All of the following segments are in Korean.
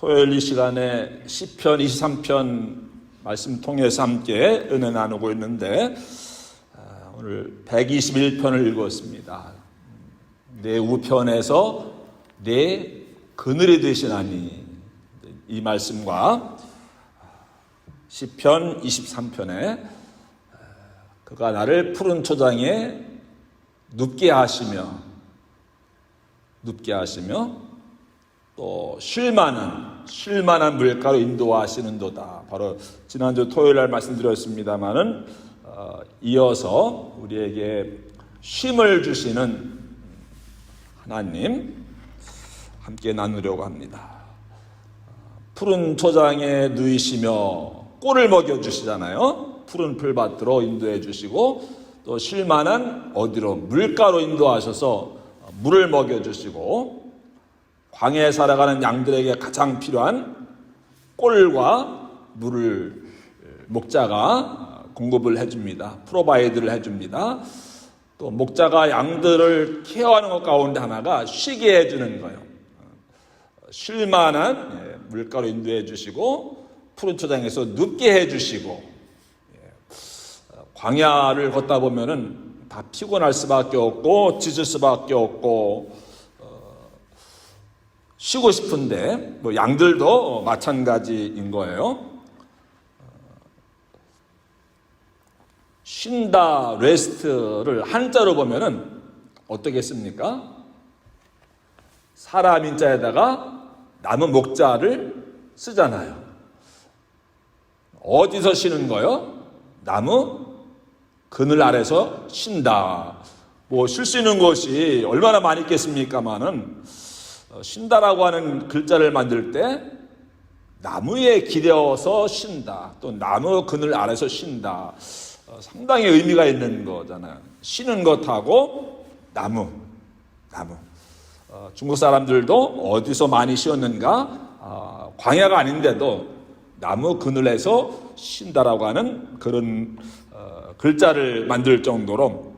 토요일 이 시간에 시편 23편 말씀 통해서 함께 은혜 나누고 있는데 오늘 121편을 읽었습니다. 내 우편에서 내 그늘이 되시나니, 이 말씀과 시편 23편에 그가 나를 푸른 초장에 눕게 하시며 또 쉴만한 물가로 인도하시는도다. 바로 지난주 토요일 날 말씀드렸습니다마는 이어서 우리에게 쉼을 주시는 하나님 함께 나누려고 합니다. 푸른 초장에 누이시며 꿀을 먹여주시잖아요. 푸른 풀밭으로 인도해 주시고 또 쉴만한 어디로 물가로 인도하셔서 물을 먹여주시고 광야에 살아가는 양들에게 가장 필요한 꿀과 물을 목자가 공급을 해줍니다. 프로바이드를 해줍니다. 또 목자가 양들을 케어하는 것 가운데 하나가 쉬게 해주는 거예요. 쉴만한 물가로 인도해 주시고 푸른 초장에서 눕게 해주시고, 광야를 걷다 보면은 다 피곤할 수밖에 없고 지칠 수밖에 없고 쉬고 싶은데 양들도 마찬가지인 거예요. 쉰다, 레스트를 한자로 보면은 어떻게 씁니까? 사람 인자에다가 나무 목자를 쓰잖아요. 어디서 쉬는 거요? 나무 그늘 아래서 쉰다. 쉴 수 있는 곳이 얼마나 많이 있겠습니까마는 쉰다라고 하는 글자를 만들 때 나무에 기대어서 쉰다, 또 나무 그늘 아래서 쉰다, 상당히 의미가 있는 거잖아요. 쉬는 것하고 나무. 중국 사람들도 어디서 많이 쉬었는가? 광야가 아닌데도 나무 그늘에서 쉰다라고 하는 그런 글자를 만들 정도로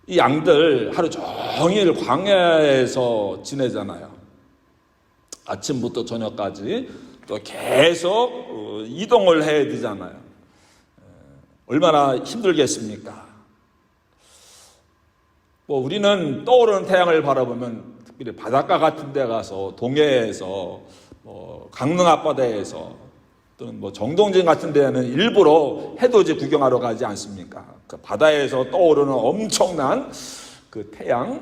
이 양들 하루 종일 광야에서 지내잖아요. 아침부터 저녁까지 또 계속 이동을 해야 되잖아요. 얼마나 힘들겠습니까? 우리는 떠오르는 태양을 바라보면 특별히 바닷가 같은 데 가서 동해에서 강릉 앞바다에서 또는 정동진 같은 데는 일부러 해돋이 구경하러 가지 않습니까? 그 바다에서 떠오르는 엄청난 그 태양,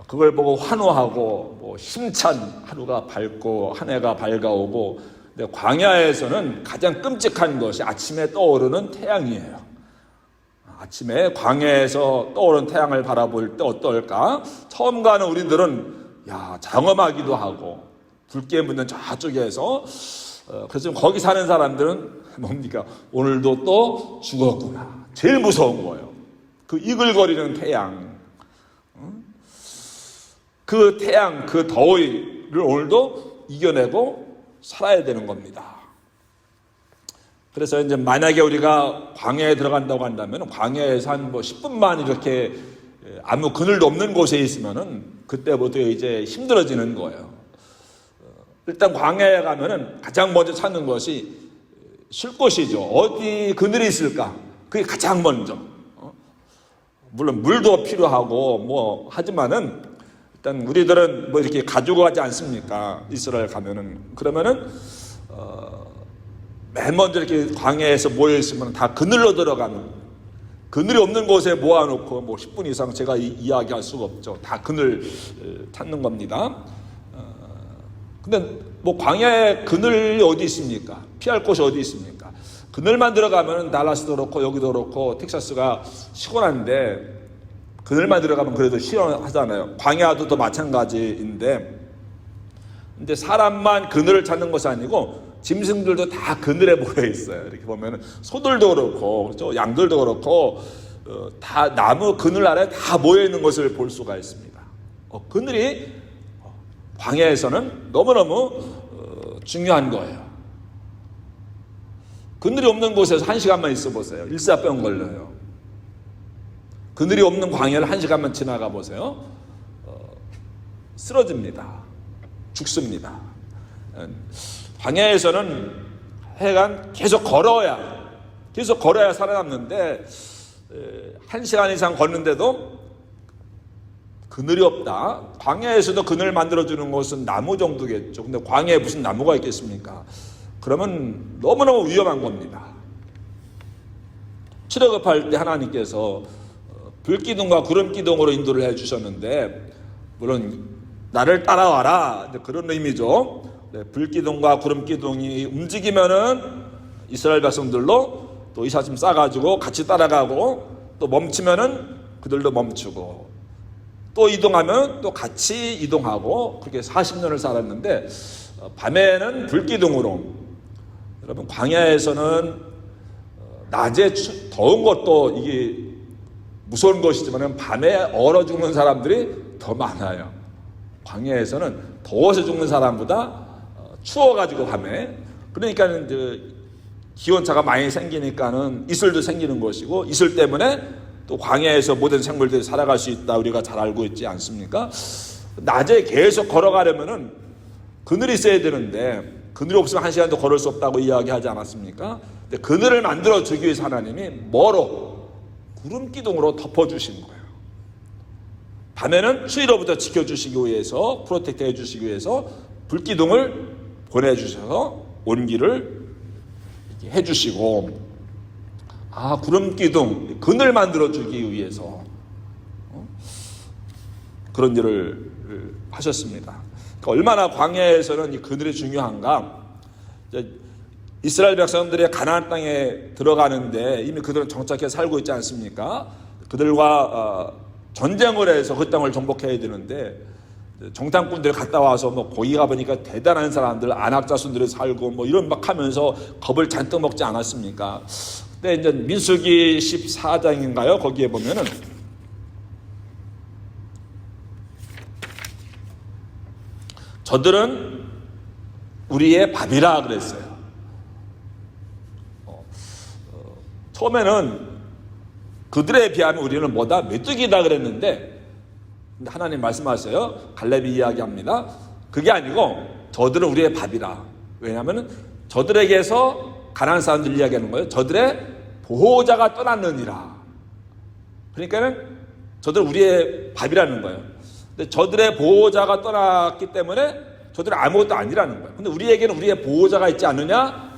그걸 보고 환호하고 힘찬 하루가 밝고 한 해가 밝아오고. 근데 광야에서는 가장 끔찍한 것이 아침에 떠오르는 태양이에요. 아침에 광야에서 떠오르는 태양을 바라볼 때 어떨까? 처음 가는 우리들은 장엄하기도 하고 붉게 묻는 저쪽에서 그래서 거기 사는 사람들은 뭡니까? 오늘도 또 죽었구나. 제일 무서운 거예요. 그 이글거리는 태양, 그 태양, 그 더위를 오늘도 이겨내고 살아야 되는 겁니다. 그래서 이제 만약에 우리가 광야에 들어간다고 한다면 광야에서 한 10분만 이렇게 아무 그늘도 없는 곳에 있으면은 그때부터 이제 힘들어지는 거예요. 일단 광야에 가면은 가장 먼저 찾는 것이 쉴 곳이죠. 어디 그늘이 있을까? 그게 가장 먼저. 물론 물도 필요하고 하지만은 일단 우리들은 이렇게 가지고 가지 않습니까? 이스라엘 가면은. 그러면은 맨 먼저 이렇게 광야에서 모여 있으면 다 그늘로 들어가는, 그늘이 없는 곳에 모아놓고 10분 이상 제가 이야기할 수가 없죠. 다 그늘 찾는 겁니다. 근데 광야에 그늘이 어디 있습니까? 피할 곳이 어디 있습니까? 그늘만 들어가면 달라스도 그렇고 여기도 그렇고 텍사스가 시원한데 그늘만 들어가면 그래도 시원하잖아요. 광야도 또 마찬가지인데, 근데 사람만 그늘을 찾는 것이 아니고 짐승들도 다 그늘에 모여 있어요. 이렇게 보면 소들도 그렇고 양들도 그렇고 다 나무 그늘 아래 다 모여 있는 것을 볼 수가 있습니다. 그늘이 광야에서는 너무너무 중요한 거예요. 그늘이 없는 곳에서 1시간만 있어 보세요. 일사병 걸려요. 그늘이 없는 광야를 1시간만 지나가 보세요. 쓰러집니다. 죽습니다. 광야에서는 하여간 계속 걸어야 살아남는데 1시간 이상 걷는데도 그늘이 없다. 광야에서도 그늘 만들어주는 것은 나무 정도겠죠. 근데 광야에 무슨 나무가 있겠습니까? 그러면 너무너무 위험한 겁니다. 출애굽할 때 하나님께서 불기둥과 구름기둥으로 인도를 해주셨는데, 물론 나를 따라와라 그런 의미죠. 불기둥과 구름기둥이 움직이면은 이스라엘 백성들로 또 이사짐 싸가지고 같이 따라가고, 또 멈추면은 그들도 멈추고, 또 이동하면 또 같이 이동하고, 그렇게 40년을 살았는데 밤에는 불기둥으로. 여러분, 광야에서는 낮에 더운 것도 이게 무서운 것이지만 밤에 얼어 죽는 사람들이 더 많아요. 광야에서는 더워서 죽는 사람보다 추워가지고 밤에, 그러니까 기온차가 많이 생기니까는 이슬도 생기는 것이고, 이슬 때문에 또 광야에서 모든 생물들이 살아갈 수 있다, 우리가 잘 알고 있지 않습니까? 낮에 계속 걸어가려면은 그늘이 있어야 되는데, 그늘이 없으면 1시간도 걸을 수 없다고 이야기하지 않았습니까? 근데 그늘을 만들어 주기 위해서 하나님이 뭐로? 구름기둥으로 덮어주신 거예요. 밤에는 추위로부터 지켜주시기 위해서, 프로텍트 해주시기 위해서 불기둥을 보내주셔서 온기를 해주시고, 구름기둥, 그늘 만들어주기 위해서 그런 일을 하셨습니다. 그러니까 얼마나 광야에서는 이 그늘이 중요한가. 이스라엘 백성들이 가나안 땅에 들어가는데 이미 그들은 정착해 살고 있지 않습니까? 그들과 전쟁을 해서 그 땅을 정복해야 되는데, 정탐꾼들이 갔다 와서 거기 가보니까 대단한 사람들, 안악자손들이 살고 이런 막 하면서 겁을 잔뜩 먹지 않았습니까? 근데 이제 민수기 14장인가요? 거기에 보면은 저들은 우리의 밥이라 그랬어요. 처음에는 그들에 비하면 우리는 뭐다? 메뚜기다 그랬는데, 하나님 말씀하세요. 갈렙이 이야기합니다. 그게 아니고 저들은 우리의 밥이라. 왜냐하면 저들에게서 가나안 사람들 이야기하는 거예요. 저들의 보호자가 떠났느니라. 그러니까는 저들 우리의 밥이라는 거예요. 근데 저들의 보호자가 떠났기 때문에 저들은 아무것도 아니라는 거예요. 근데 우리에게는 우리의 보호자가 있지 않느냐?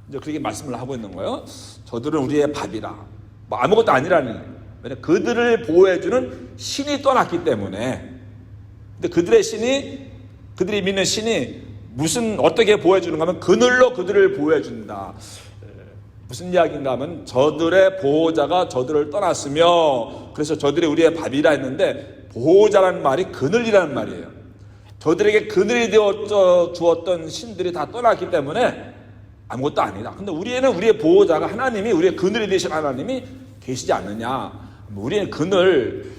이제 그렇게 말씀을 하고 있는 거예요. 저들은 우리의 밥이라. 아무것도 아니라는 거예요. 왜냐하면 그들을 보호해주는 신이 떠났기 때문에. 근데 그들의 신이, 그들이 믿는 신이 어떻게 보호해주는가 하면 그늘로 그들을 보호해준다. 무슨 이야기인가 하면 저들의 보호자가 저들을 떠났으며, 그래서 저들이 우리의 밥이라 했는데, 보호자라는 말이 그늘이라는 말이에요. 저들에게 그늘이 되어 주었던 신들이 다 떠났기 때문에 아무것도 아니다. 근데 우리에는 우리의 보호자가 하나님이, 우리의 그늘이 되신 하나님이 계시지 않느냐. 우리는 그늘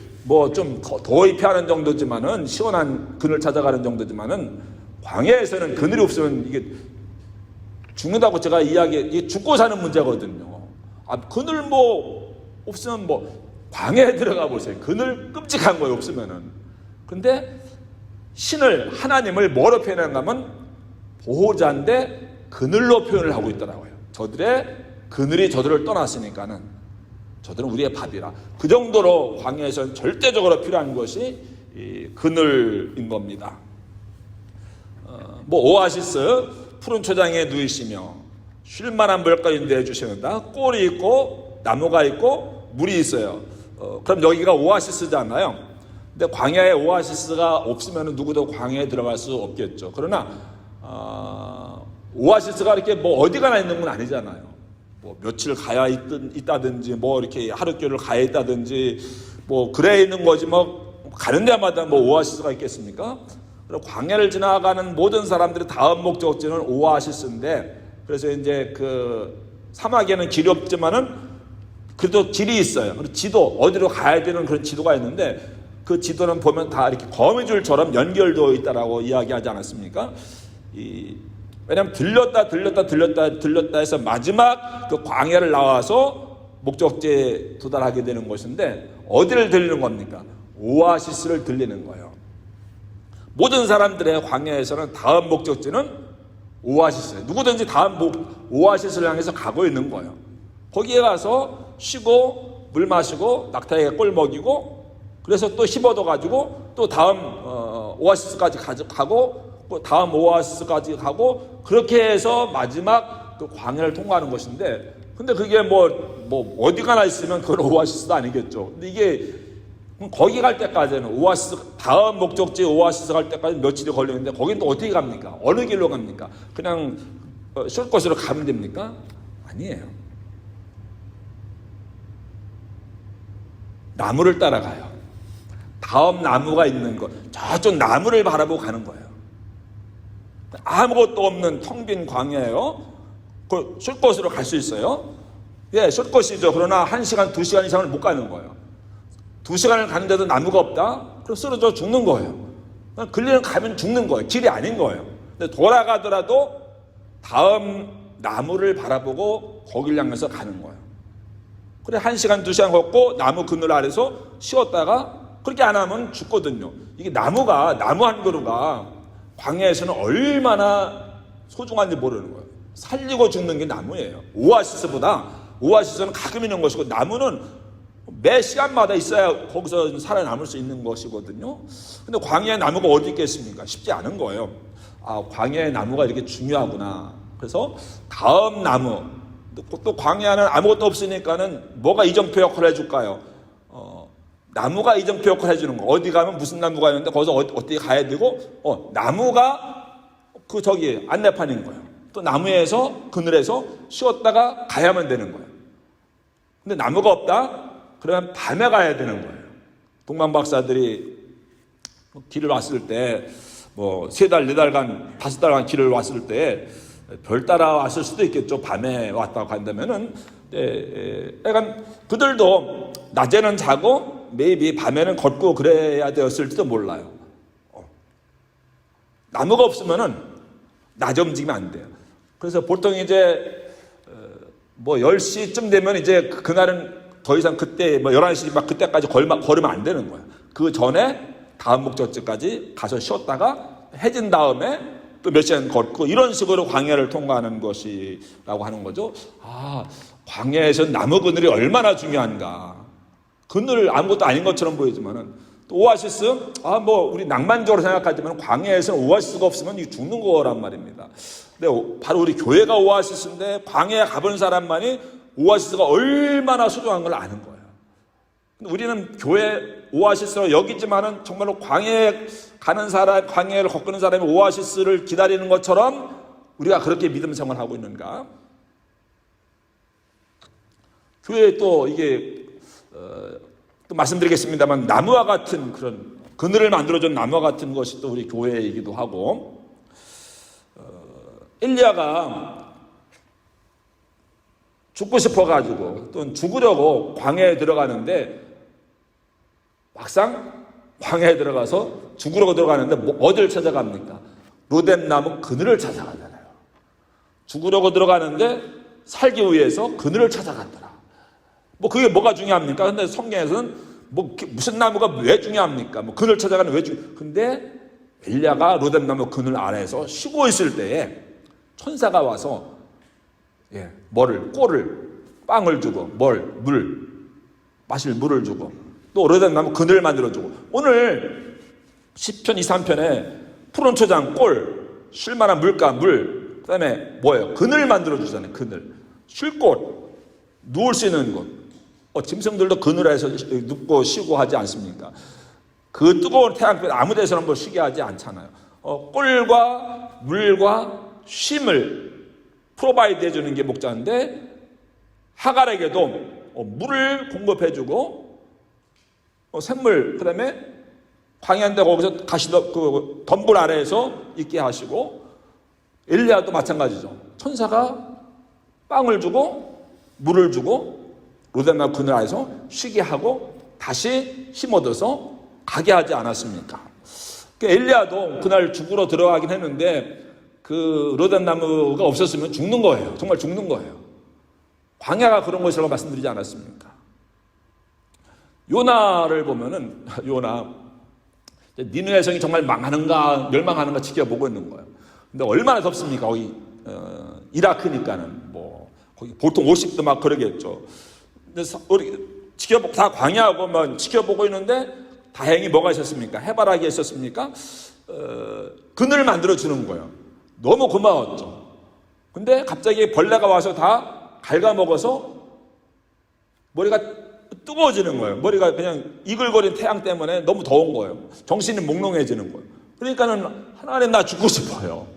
좀 더위 피하는 정도지만은, 시원한 그늘 찾아가는 정도지만은, 광야에서는 그늘이 없으면 이게 죽는다고 제가 이게 죽고 사는 문제거든요. 그늘 없으면 광야에 들어가 보세요. 그늘 끔찍한 거예요, 없으면은. 근데 하나님을 뭐로 표현하는가 하면 보호자인데 그늘로 표현을 하고 있더라고요. 저들의 그늘이 저들을 떠났으니까는 저들은 우리의 밥이라. 그 정도로 광야에서는 절대적으로 필요한 것이 이 그늘인 겁니다. 오아시스, 푸른 초장에 누이시며 쉴만한 물가운데 해주시는다. 꼴이 있고 나무가 있고 물이 있어요. 그럼 여기가 오아시스잖아요. 근데 광야에 오아시스가 없으면 누구도 광야에 들어갈 수 없겠죠. 그러나 오아시스가 이렇게 어디 가나 있는 건 아니잖아요. 며칠 가야 있다든지 이렇게 하루교를 가야 있다든지 그래 있는 거지 가는 데마다 오아시스가 있겠습니까? 광야를 지나가는 모든 사람들의 다음 목적지는 오아시스인데, 그래서 이제 그 사막에는 길이 없지만은 그래도 길이 있어요. 그리고 지도, 어디로 가야 되는 그런 지도가 있는데, 그 지도는 보면 다 이렇게 거미줄처럼 연결되어 있다라고 이야기하지 않았습니까? 왜냐하면 들렸다 해서 마지막 그 광야를 나와서 목적지에 도달하게 되는 것인데, 어디를 들리는 겁니까? 오아시스를 들리는 거예요. 모든 사람들의 광야에서는 다음 목적지는 오아시스예요. 누구든지 다음 오아시스를 향해서 가고 있는 거예요. 거기에 가서 쉬고 물 마시고 낙타에게 꿀 먹이고, 그래서 또 씹어도 가지고 또 다음 오아시스까지 가고 또 다음 오아시스까지 가고, 그렇게 해서 마지막 그 광야를 통과하는 것인데, 근데 그게 뭐 어디 가나 있으면 그건 오아시스도 아니겠죠. 근데 이게 거기 갈 때까지는 오아시스, 다음 목적지 오아시스 갈 때까지 며칠이 걸리는데, 거긴 또 어떻게 갑니까? 어느 길로 갑니까? 그냥 숏컷으로 가면 됩니까? 아니에요. 나무를 따라가요. 다음 나무가 있는 것, 저쪽 나무를 바라보고 가는 거예요. 아무것도 없는 텅 빈 광야예요. 그 숏컷으로 갈 수 있어요? 예, 숏컷이죠. 그러나 1시간, 2시간 이상을 못 가는 거예요. 2시간을 가는데도 나무가 없다? 그럼 쓰러져 죽는 거예요. 길리는 가면 죽는 거예요. 길이 아닌 거예요. 근데 돌아가더라도 다음 나무를 바라보고 거길 향해서 가는 거예요. 그래, 1시간, 2시간 걷고 나무 그늘 아래서 쉬었다가, 그렇게 안 하면 죽거든요. 이게 나무 한 그루가 광야에서는 얼마나 소중한지 모르는 거예요. 살리고 죽는 게 나무예요. 오아시스는 가끔 있는 것이고, 나무는 매 시간마다 있어야 거기서 살아남을 수 있는 것이거든요. 근데 광야에 나무가 어디 있겠습니까? 쉽지 않은 거예요. 아, 광야의 나무가 이렇게 중요하구나. 그래서 다음 나무, 또 광야는 아무것도 없으니까는 뭐가 이정표 역할을 해줄까요? 나무가 이정표 역할을 해주는 거. 어디 가면 무슨 나무가 있는데 거기서 어떻게 가야 되고, 나무가 저기 안내판인 거예요. 또 나무에서 그늘에서 쉬었다가 가야만 되는 거예요. 근데 나무가 없다? 그러면 밤에 가야 되는 거예요. 동방 박사들이 길을 왔을 때, 3달, 4달간, 5달간 길을 왔을 때, 별 따라 왔을 수도 있겠죠. 밤에 왔다고 한다면은. 약간 그들도 낮에는 자고, maybe 밤에는 걷고 그래야 되었을지도 몰라요. 나무가 없으면은 낮에 움직이면 안 돼요. 그래서 보통 이제 10시쯤 되면 이제 그날은 더 이상 그때 11시 막 그때까지 걸으면 안 되는 거예요. 그 전에 다음 목적지까지 가서 쉬었다가 해진 다음에 또 몇 시간 걷고, 이런 식으로 광야를 통과하는 것이라고 하는 거죠. 아, 광야에서 나무 그늘이 얼마나 중요한가. 그늘 아무것도 아닌 것처럼 보이지만은, 또 오아시스, 우리 낭만적으로 생각하지만 광야에서 오아시스가 없으면 죽는 거란 말입니다. 근데 바로 우리 교회가 오아시스인데, 광야에 가본 사람만이 오아시스가 얼마나 소중한 걸 아는 거예요. 우리는 교회 오아시스로 여기지만은 정말로 광야에 가는 사람, 광야를 걷는 사람이 오아시스를 기다리는 것처럼 우리가 그렇게 믿음 생활을 하고 있는가? 교회에 또 이게 또 말씀드리겠습니다만, 나무와 같은 그런 그늘을 만들어준 나무와 같은 것이 또 우리 교회이기도 하고, 엘리야가 죽고 싶어가지고 또 죽으려고 광야에 들어가는데, 막상 광야에 들어가서 죽으려고 들어가는데 어디를 찾아갑니까? 로뎀나무 그늘을 찾아가잖아요. 죽으려고 들어가는데 살기 위해서 그늘을 찾아갔더라. 그게 뭐가 중요합니까? 근데 성경에서는 무슨 나무가 왜 중요합니까? 그늘 찾아가는 왜 근데 엘리야가 로뎀나무 그늘 아래에서 쉬고 있을 때에 천사가 와서 꿀을, 빵을 주고, 마실 물을 주고, 또 로뎀나무 그늘을 만들어주고, 오늘 시편 2, 3편에 푸른 초장, 꿀, 쉴만한 물가, 그 다음에 그늘 만들어주잖아요. 그늘. 쉴 곳, 누울 수 있는 곳. 짐승들도 그늘에서 눕고 쉬고 하지 않습니까? 그 뜨거운 태양빛 아무 데서나 쉬게 하지 않잖아요. 꿀과 물과 쉼을 프로바이드 해주는 게 목자인데, 하갈에게도 물을 공급해주고, 샘물, 그 다음에 광야인데 거기서 덤불 아래에서 있게 하시고, 엘리야도 마찬가지죠. 천사가 빵을 주고 물을 주고 로뎀나무 그늘 아래에서 쉬게 하고 다시 힘 얻어서 가게 하지 않았습니까? 엘리야도 그날 죽으러 들어가긴 했는데, 그 로뎀나무가 없었으면 죽는 거예요. 정말 죽는 거예요. 광야가 그런 것이라고 말씀드리지 않았습니까? 요나를 보면은, 요나 니느웨 성이 정말 망하는가 멸망하는가 지켜보고 있는 거예요. 근데 얼마나 덥습니까? 거기 이라크니까는 뭐 거기 보통 50도 막 그러겠죠. 근데 우리 지켜보고 다 광야하고 막 지켜보고 있는데 다행히 뭐가 있었습니까? 해바라기 있었습니까? 그늘을 만들어 주는 거예요. 너무 고마웠죠. 근데 갑자기 벌레가 와서 다 갉아먹어서 머리가 뜨거워지는 거예요. 머리가 그냥 이글거린 태양 때문에 너무 더운 거예요. 정신이 몽롱해지는 거예요. 그러니까는 하나님 나 죽고 싶어요.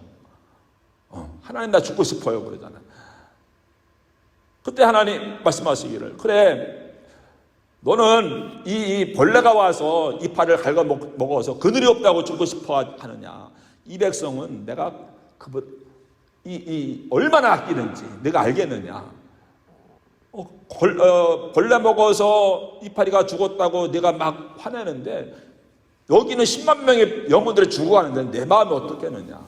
하나님 나 죽고 싶어요 그러잖아요. 그때 하나님 말씀하시기를, 그래 너는 이 벌레가 와서 이파리를 갉아먹어서 그늘이 없다고 죽고 싶어 하느냐. 이 백성은 내가 얼마나 아끼는지 내가 알겠느냐. 벌레 먹어서 이파리가 죽었다고 내가 막 화내는데 여기는 10만 명의 영혼들이 죽어가는데 내 마음이 어떻겠느냐.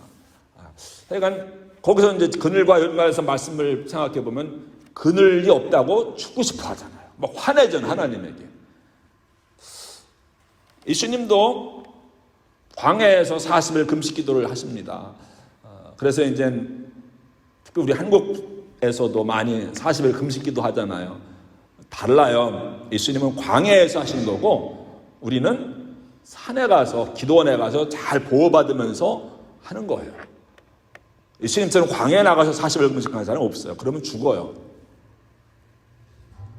그러니까 거기서 이제 그늘과 연관해서 말씀을 생각해 보면 그늘이 없다고 죽고 싶어 하잖아요. 막 화내잖아요 하나님에게. 예수님도 광야에서 40일 금식 기도를 하십니다. 그래서 이제 특히 우리 한국에서도 많이 40일 금식 기도 하잖아요. 달라요. 예수님은 광야에서 하신 거고 우리는 산에 가서 기도원에 가서 잘 보호받으면서 하는 거예요. 예수님처럼 광야에 나가서 40일 금식하는 사람은 없어요. 그러면 죽어요.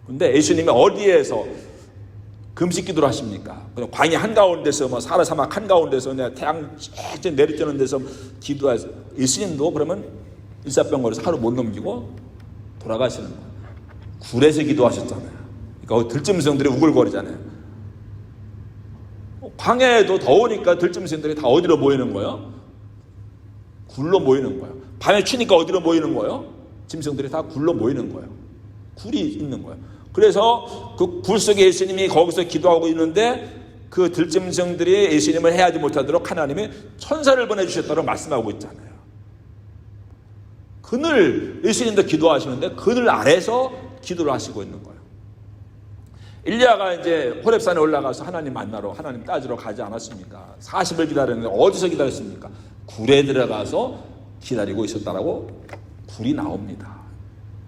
근데 예수님이 어디에서 금식 기도를 하십니까? 광야 한가운데서 뭐 사라 사막 한가운데서 태양 쫙 내리쬐는 데서 기도해서 예수님도 그러면 일사병거리에서 하루 못 넘기고 돌아가시는 거예요. 굴에서 기도하셨잖아요. 그러니까 들짐승들이 우글거리잖아요. 광야에도 더우니까 들짐승들이 다 어디로 모이는 거예요? 굴로 모이는 거예요. 밤에 추니까 어디로 모이는 거예요? 짐승들이 다 굴로 모이는 거예요. 굴이 있는 거예요. 그래서 그 굴 속에 예수님이 거기서 기도하고 있는데 그 들짐승들이 예수님을 해하지 못하도록 하나님이 천사를 보내주셨다고 말씀하고 있잖아요. 그늘, 예수님도 기도하시는데 그늘 아래서 기도를 하시고 있는 거예요. 엘리야가 이제 호렙산에 올라가서 하나님 만나러, 하나님 따지러 가지 않았습니까? 40일 기다렸는데 어디서 기다렸습니까? 굴에 들어가서 기다리고 있었다라고 굴이 나옵니다.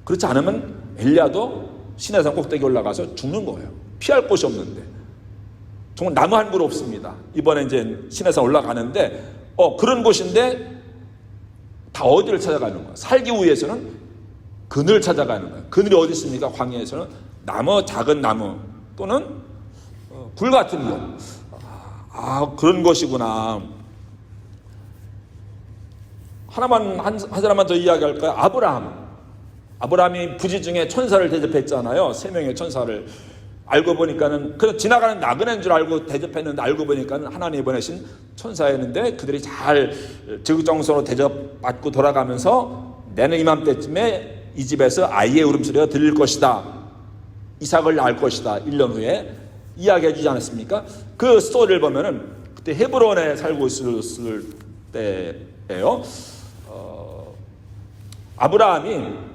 그렇지 않으면 엘리야도 시내산 꼭대기 올라가서 죽는 거예요. 피할 곳이 없는데. 정말 나무 한 그루 없습니다. 이번에 이제 시내산 올라가는데 그런 곳인데 다 어디를 찾아가는 거예요? 살기 위해서는 그늘 찾아가는 거예요. 그늘이 어디 있습니까? 광야에서는 나무, 작은 나무 또는 굴 같은 거. 그런 것이구나. 한 사람만 더 이야기할까요? 아브라함이 부지 중에 천사를 대접했잖아요. 3명의 천사를. 알고 보니까는 그냥 지나가는 나그네인 줄 알고 대접했는데 알고 보니까는 하나님이 보내신 천사였는데 그들이 잘 지극정성으로 대접받고 돌아가면서 내년 이맘때쯤에 이 집에서 아이의 울음소리가 들릴 것이다. 이삭을 낳을 것이다. 1년 후에 이야기해 주지 않았습니까? 그 스토리를 보면은 그때 헤브론에 살고 있을 때예요. 아브라함이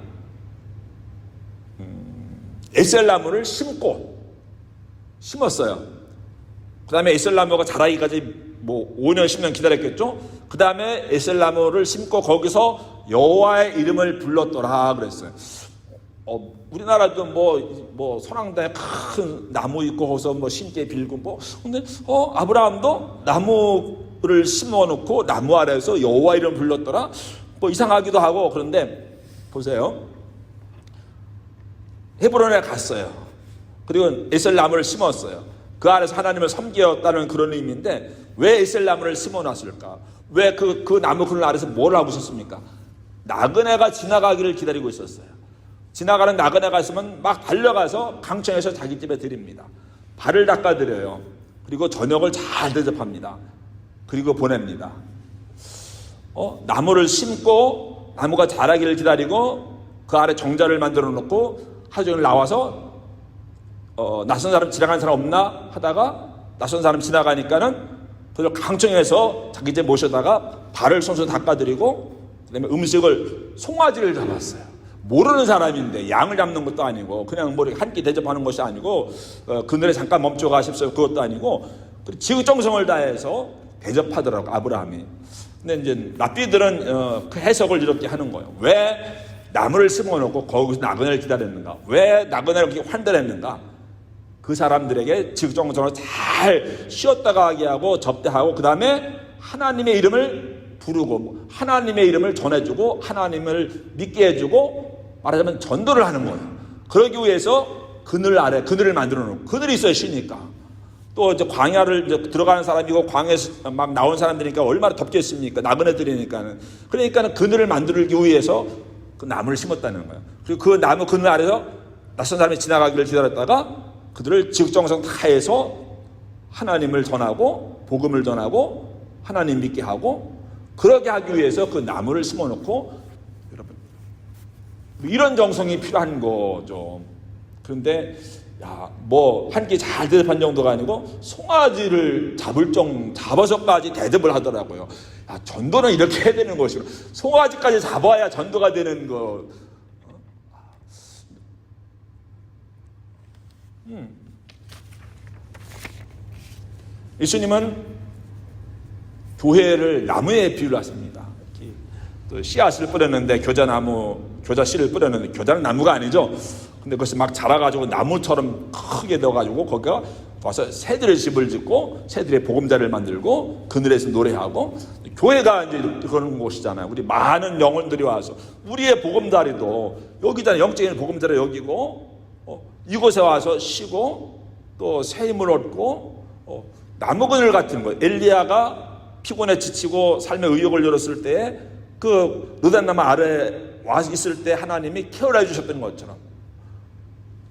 에셀나무를 심었어요. 그 다음에 에셀나무가 자라기까지 뭐 5년 10년 기다렸겠죠. 그 다음에 에셀나무를 심고 거기서 여호와의 이름을 불렀더라 그랬어요. 우리나라도 뭐 소랑대에 큰 나무 있고 거기서 뭐 신께 빌고 근데 아브라함도 나무를 심어놓고 나무 아래에서 여호와 이름 불렀더라. 이상하기도 하고. 그런데 보세요. 헤브론에 갔어요. 그리고 에셀나무를 심었어요. 그 아래서 하나님을 섬겼다는 그런 의미인데 왜 에셀나무를 심어놨을까? 왜 그 나무 그늘 아래서 뭘 하고 있었습니까? 나그네가 지나가기를 기다리고 있었어요. 지나가는 나그네가 있으면 막 달려가서 강청에서 자기 집에 드립니다. 발을 닦아드려요. 그리고 저녁을 잘 대접합니다. 그리고 보냅니다. 나무를 심고 나무가 자라기를 기다리고 그 아래 정자를 만들어 놓고 하루 종일 나와서 낯선 사람 지나가는 사람 없나 하다가 낯선 사람 지나가니까는 그걸 강청에서 자기 집 모셔다가 발을 손수 닦아드리고 그다음에 음식을 송아지를 잡았어요. 모르는 사람인데 양을 잡는 것도 아니고 그냥 뭐 한 끼 대접하는 것이 아니고 그늘에 잠깐 멈춰 가십시오 그것도 아니고 그리고 지극정성을 다해서 대접하더라고 아브라함이. 근데 이제 랍비들은 그 해석을 이렇게 하는 거예요. 왜 나무를 심어놓고 거기서 나그네를 기다렸는가? 왜 나그네를 그렇게 환대했는가? 그 사람들에게 지극정성을 잘 쉬었다가 하게 하고 접대하고 그 다음에 하나님의 이름을 부르고 하나님의 이름을 전해주고 하나님을 믿게 해주고 말하자면 전도를 하는 거예요. 그러기 위해서 그늘 아래 그늘을 만들어 놓고 그늘이 있어야 쉬니까. 또 이제 광야를 이제 들어가는 사람이고 광야에서 막 나온 사람들이니까 얼마나 덥겠습니까? 나그네들이니까는. 그러니까는 그늘을 만들기 위해서 그 나무를 심었다는 거예요. 그리고 그 나무 그늘 아래서 낯선 사람이 지나가기를 기다렸다가 그들을 지극정성 다해서 하나님을 전하고 복음을 전하고 하나님 믿게 하고 그러게 하기 위해서 그 나무를 심어놓고 여러분 이런 정성이 필요한 거죠. 그런데 뭐 한 끼 잘 대접한 정도가 아니고 송아지를 잡아서까지 대접을 하더라고요. 전도는 이렇게 해야 되는 것이고 송아지까지 잡아야 전도가 되는 거. 예수님은 교회를 나무에 비유를 하십니다. 또 씨앗을 뿌렸는데 겨자 씨를 뿌렸는데 겨자는 나무가 아니죠. 근데 그것이 막 자라가지고 나무처럼 크게 되어가지고 거기가 와서 새들의 집을 짓고 새들의 보금자리를 만들고 그늘에서 노래하고 교회가 이제 그런 곳이잖아요. 우리 많은 영혼들이 와서 우리의 보금자리도 여기잖아요. 영적인 보금자리 여기고 이곳에 와서 쉬고 또 새 힘을 얻고 나무 그늘 같은 거. 엘리야가 피곤해 지치고 삶의 의욕을 잃었을 때 그 느닷나무 아래 와 있을 때 하나님이 케어를 해주셨던 것처럼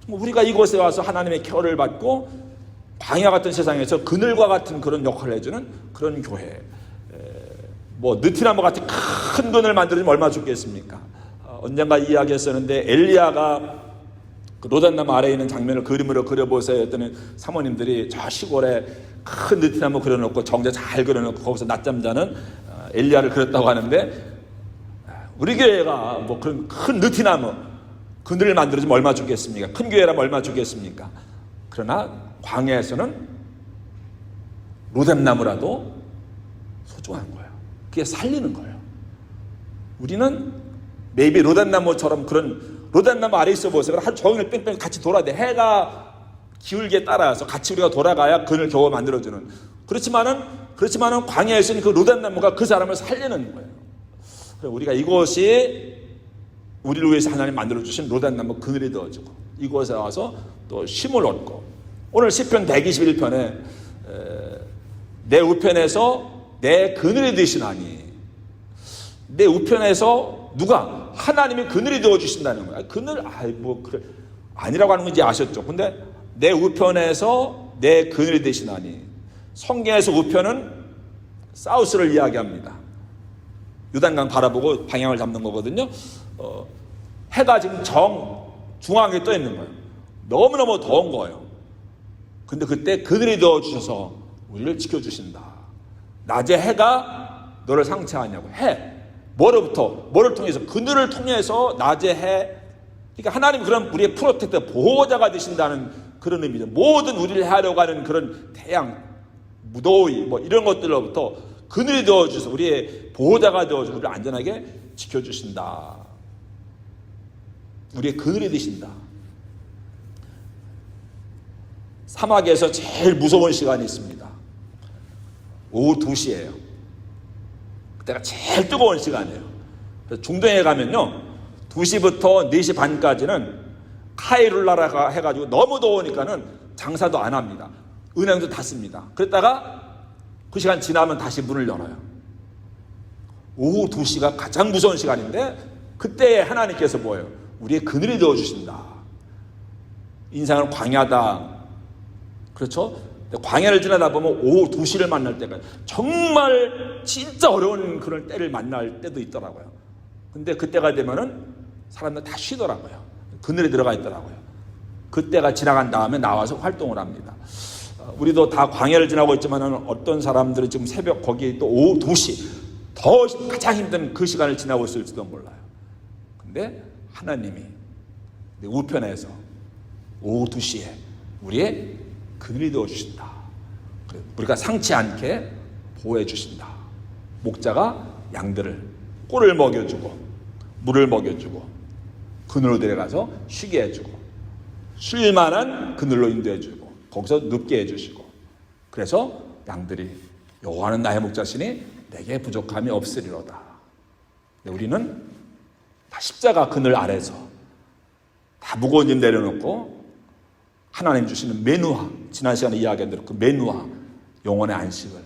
우리가 이곳에 와서 하나님의 케어를 받고 광야 같은 세상에서 그늘과 같은 그런 역할을 해주는 그런 교회. 뭐 느티나무 같은 큰 그늘 만들어주면 얼마나 좋겠습니까? 언젠가 이야기했었는데 엘리야가 그 로단나무 아래에 있는 장면을 그림으로 그려보세요 했더니 사모님들이 저 시골에 큰 느티나무 그려놓고 정자 잘 그려놓고 거기서 낮잠 자는 엘리야를 그렸다고 하는데 우리 교회가 뭐 그런 큰 느티나무 그늘을 만들어주면 얼마나 좋겠습니까? 큰 교회라면 얼마나 좋겠습니까? 그러나 광야에서는 로뎀나무라도 소중한 거예요. 그게 살리는 거예요. 우리는 매일 로뎀나무처럼 그런 로뎀나무 아래 있어 보세요. 하루 종일 뺑뺑 같이 돌아야 돼. 해가 기울기에 따라서 같이 우리가 돌아가야 그늘 겨우 만들어주는. 그렇지만은 광야에서는 그 로뎀나무가 그 사람을 살리는 거예요. 우리가 이곳이 우리를 위해서 하나님 만들어주신 로단나무 그늘이 되어지고 이곳에 와서 또 쉼을 얻고 오늘 시편 121편에 내 우편에서 내 그늘이 되시나니 내 우편에서 누가? 하나님이 그늘이 되어주신다는 거야. 그늘 그래 아니라고 하는 건지 아셨죠? 근데 내 우편에서 내 그늘이 되시나니 성경에서 우편은 사우스를 이야기합니다. 요단강 바라보고 방향을 잡는 거거든요. 해가 지금 중앙에 떠 있는 거예요. 너무너무 더운 거예요. 근데 그때 그늘이 되어주셔서 우리를 지켜주신다. 낮에 해가 너를 상처하냐고. 뭐를 통해서? 그늘을 통해서 낮에 해. 그러니까 하나님이 그런 우리의 프로텍터, 보호자가 되신다는 그런 의미죠. 모든 우리를 해하려고 하는 그런 태양, 무더위 뭐 이런 것들로부터 그늘이 되어주셔서 우리의 보호자가 되어주셔서 우리를 안전하게 지켜주신다. 우리의 그늘이 되신다. 사막에서 제일 무서운 시간이 있습니다. 오후 2시예요. 그때가 제일 뜨거운 시간이에요. 그래서 중동에 가면요 2시부터 4시 반까지는 카이룰라라 해가지고 너무 더우니까는 장사도 안 합니다. 은행도 닫습니다. 그랬다가 그 시간 지나면 다시 문을 열어요. 오후 2시가 가장 무서운 시간인데 그때 하나님께서 뭐예요? 우리의 그늘이 되어주신다. 인생은 광야다. 그렇죠? 광야를 지나다 보면 오후 2시를 만날 때가 정말 진짜 어려운 그런 때를 만날 때도 있더라고요. 근데 그때가 되면은 사람들 다 쉬더라고요. 그늘에 들어가 있더라고요. 그때가 지나간 다음에 나와서 활동을 합니다. 우리도 다 광야를 지나고 있지만은 어떤 사람들은 지금 새벽 거기 또 오후 2시 더 가장 힘든 그 시간을 지나고 있을지도 몰라요. 근데 하나님이 내 우편에서 오후 2시에 우리의 그늘이 되어주신다. 우리가 상치 않게 보호해 주신다. 목자가 양들을 꿀을 먹여주고 물을 먹여주고 그늘로 데려가서 쉬게 해주고 쉴만한 그늘로 인도해주고 거기서 눕게 해주시고 그래서 양들이 여호와는 나의 목자시니 내게 부족함이 없으리로다. 우리는 다 십자가 그늘 아래서 다 무거운 짐 내려놓고 하나님 주시는 메누아, 지난 시간에 이야기한 대로 그 메누아, 영혼의 안식을,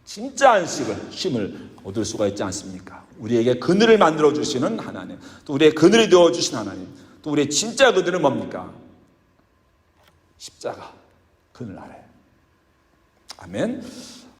진짜 안식을, 쉼을 얻을 수가 있지 않습니까? 우리에게 그늘을 만들어 주시는 하나님, 또 우리의 그늘이 되어 주신 하나님, 또 우리의 진짜 그늘은 뭡니까? 십자가 그늘 아래. 아멘.